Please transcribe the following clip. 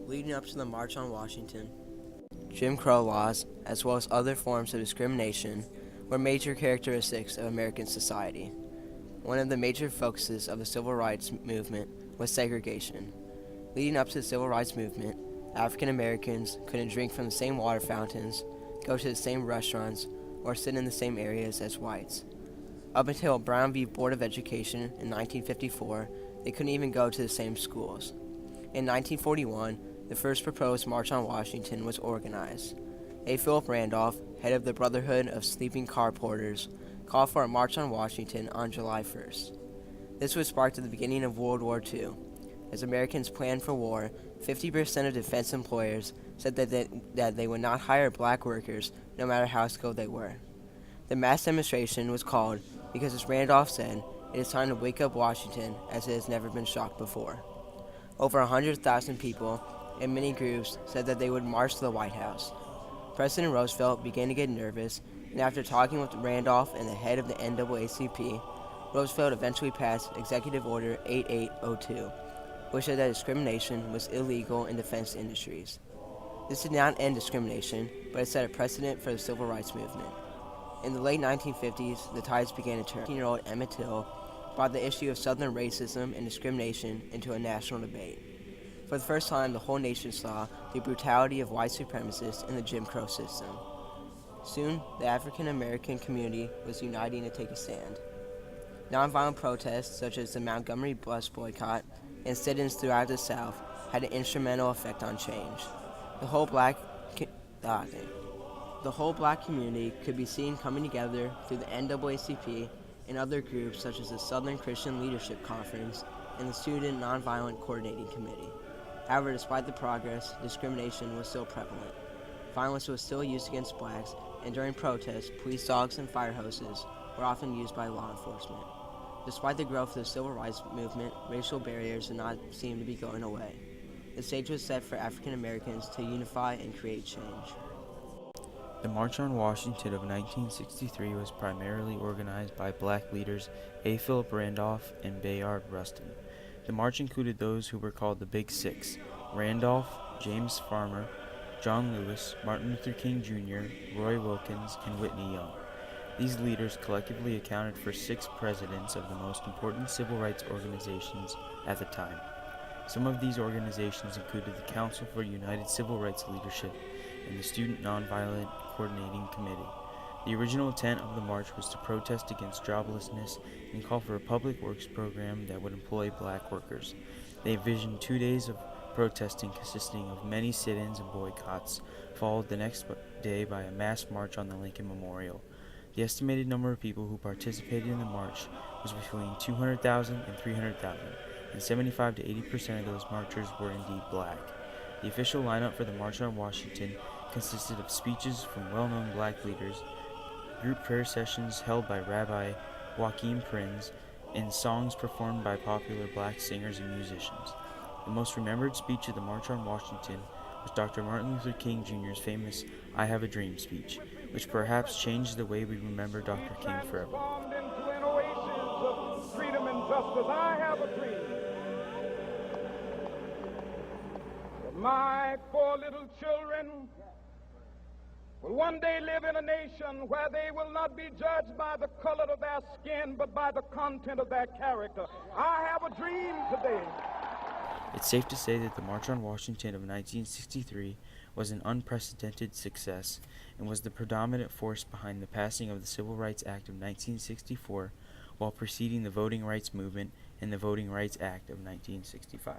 leading up to the March on Washington. Jim Crow laws, as well as other forms of discrimination, were major characteristics of American society. One of the major focuses of the civil rights movement was segregation. Leading up to the civil rights movement, African Americans couldn't drink from the same water fountains, go to the same restaurants, or sit in the same areas as whites. Up until Brown v. Board of Education in 1954, they couldn't even go to the same schools. In 1941, the first proposed March on Washington was organized. A. Philip Randolph, head of the Brotherhood of Sleeping Car Porters, called for a March on Washington on July 1st. This would spark the beginning of World War II. As Americans planned for war, 50% of defense employers said that they would not hire black workers no matter how skilled they were. The mass demonstration was called because, as Randolph said, it is time to wake up Washington as it has never been shocked before. Over 100,000 people in many groups said that they would march to the White House. President Roosevelt began to get nervous, and after talking with Randolph and the head of the NAACP, Roosevelt eventually passed Executive Order 8802, which said that discrimination was illegal in defense industries. This did not end discrimination, but it set a precedent for the civil rights movement. In the late 1950s, the tides began to turn. 18-year-old Emmett Till brought the issue of Southern racism and discrimination into a national debate. For the first time, the whole nation saw the brutality of white supremacists in the Jim Crow system. Soon, the African American community was uniting to take a stand. Nonviolent protests, such as the Montgomery bus boycott and sit-ins throughout the South, had an instrumental effect on change. The whole black community could be seen coming together through the NAACP and other groups such as the Southern Christian Leadership Conference and the Student Nonviolent Coordinating Committee. However, despite the progress, discrimination was still prevalent. Violence was still used against blacks, and during protests, police dogs and fire hoses were often used by law enforcement. Despite the growth of the civil rights movement, racial barriers did not seem to be going away. The stage was set for African Americans to unify and create change. The March on Washington of 1963 was primarily organized by black leaders A. Philip Randolph and Bayard Rustin. The march included those who were called the Big Six: Randolph, James Farmer, John Lewis, Martin Luther King Jr., Roy Wilkins, and Whitney Young. These leaders collectively accounted for 6 presidents of the most important civil rights organizations at the time. Some of these organizations included the Council for United Civil Rights Leadership and the Student Nonviolent Coordinating Committee. The original intent of the march was to protest against joblessness and call for a public works program that would employ black workers. They envisioned 2 days of protesting consisting of many sit-ins and boycotts, followed the next day by a mass march on the Lincoln Memorial. The estimated number of people who participated in the march was between 200,000 and 300,000, and 75 to 80% of those marchers were indeed black. The official lineup for the March on Washington consisted of speeches from well-known black leaders, group prayer sessions held by Rabbi Joachim Prinz, and songs performed by popular black singers and musicians. The most remembered speech of the March on Washington was Dr. Martin Luther King Jr.'s famous "I Have a Dream" speech, which perhaps changed the way we remember Dr. King forever. Into an oasis of freedom and justice. I have a dream that my 4 little children will one day live in a nation where they will not be judged by the color of their skin, but by the content of their character. I have a dream today. It's safe to say that the March on Washington of 1963 was an unprecedented success and was the predominant force behind the passing of the Civil Rights Act of 1964 while preceding the Voting Rights Movement and the Voting Rights Act of 1965.